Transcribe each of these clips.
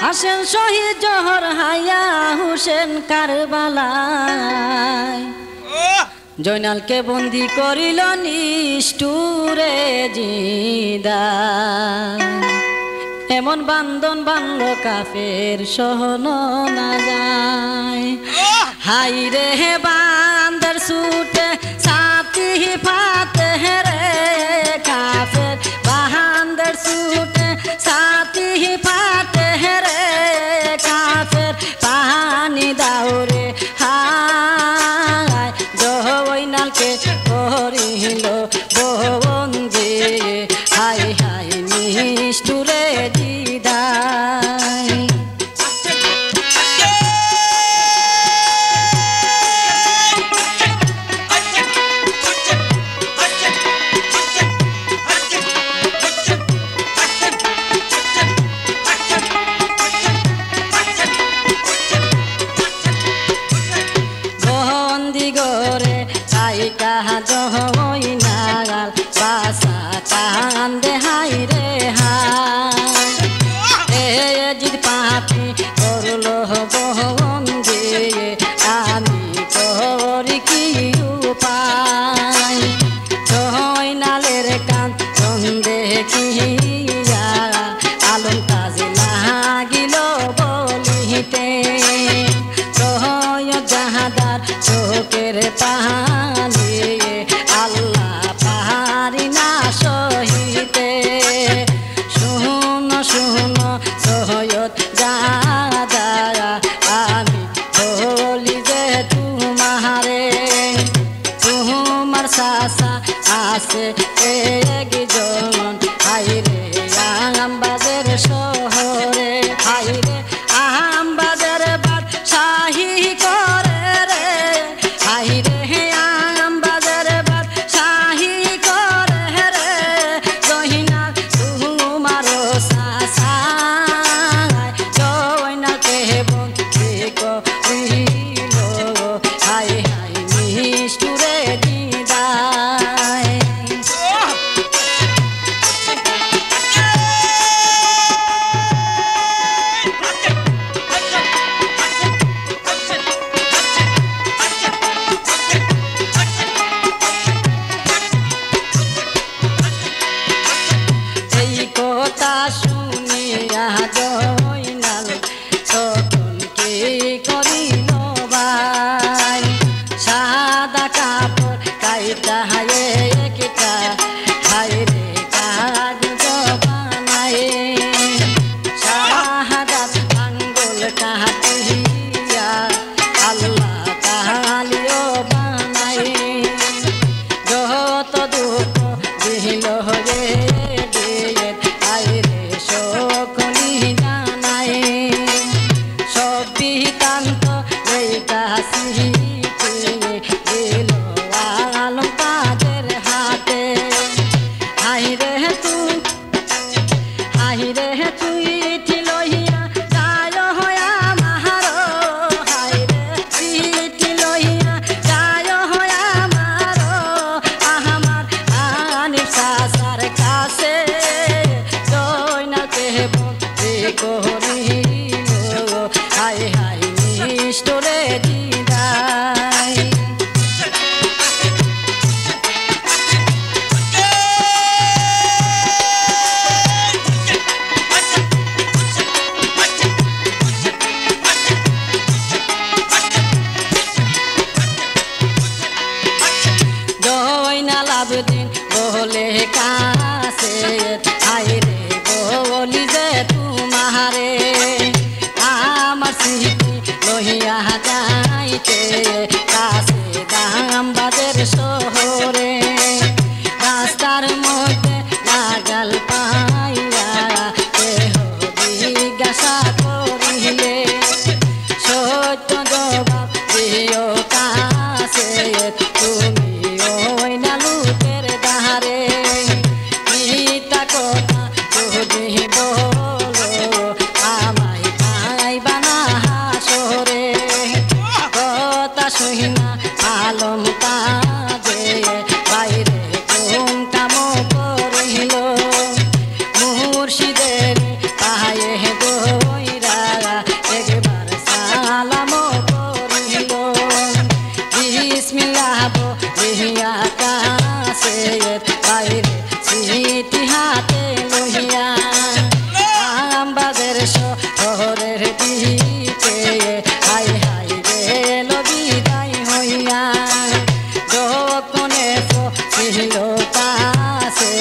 আসেন শহীদ জহর হাইয়া হুসেন কারবালায় জয়নালকে বন্দি করিল নিষ্ঠুরে জিদা এমন বান্ধন বান্ধ কাফের সহন না যায় হাই রে বান্দর ছুটে সাথী ফাতে রে কাফের বান্দর ছুটে সাথী ফাতে রে কাফের পানি দাও রে হায় জয়নালকে করিল বন্দি হাই হাই নিষ্ঠুরে জিদায় বন্দি গরে তাই কাহা জয়নাল বাসা কান্দে হাই রে হাই এ জিদ পাপি করলো বন্দি আমি করি কি উপায় জয়নালের কান দেখিয়া আলম কাজ লাগিল বলিতে জাহাদার চোখের পানি আল্লাহ পাহাড়ি না সহিতে শুনো শুনো সৈয়দ জাদা আমি বলি যে তোমারে তোমার শাসা আছে একজন হাইরে আমবাদের শহরে হাইরে আমবাদের বাদশাহী করে রে হাইরে আমবাদের বাদশাহী করে রে জয়নাল তোমার শাসা জয়নালকে বন্দি করিল হাই হাই নিষ্ঠুরে বিদায় এই কথা শুনিয়া জয়নাল তখন কি করিল ভাই সাদা কাপড় কাইটা হায়ে একটা হাইরে কাগজ বানায় শাহাদাত আঙ্গুল কাটিয়া আল্লাহ তাআলিও বানায় যত দুঃখ দিল রে আইরে সকলি জানায় সব বিতান্ত লেখাছি দিল আলম কাদের হাতে হাইরে তুই লইয়া যায় হয়া মাহার হাইরে চিঠি লইয়া যায় হয়া মার আমার আনিফ সাসার কাছে জয়নালকে বন্দি করিল হাই হাই নিষ্ঠুরে জিদায় জয়নাল আবেদিন বলে কাছে হাইরে বলি যে তোমারে আমার স্মৃতি লইয়া যাইতে কাছে আমবাদের শহরে রাস্তার মধ্যে লাগাল পাইয়া কেহ জিজ্ঞাসা করিলে সত্য জবাব দিও কাছে তুমি ওই নালুকের দাহারে মিথ্যা বাইরে সিটি হাতে লইয়া আমবাদের শহরের দিকে হাই হাই গেল বিদায় হইয়া যতনে ছিল কাছে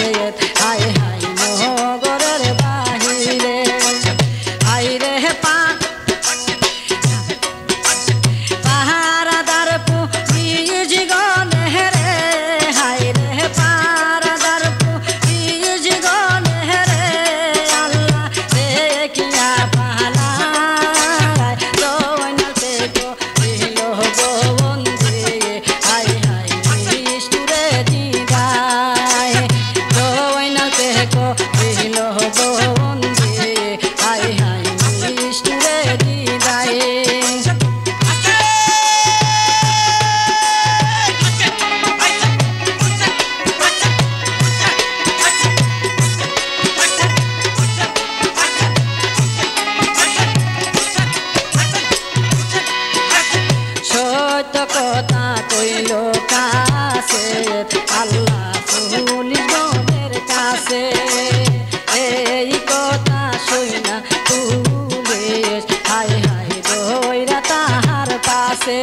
হাই হাই নগরের বাহিরে আইরে পাহারাদার পুলিশ গনে রে হাই রে পাহারাদার পুলিশ গনে রে আল্লাহ দেখিয়া পালায় দোনাতে গো দিল বন্দে হাই হাই নিষ্ঠুরে দিদায় দোনাতে গো দিল বন্দে হাই হাই নিষ্ঠুরে দিদায় সত্য কথা কইল কাছে আল্লাহ পুলিশ গণের কাছে এই কথা শুইনা পুলিশ হাই হাই দইরা তাহার পাশে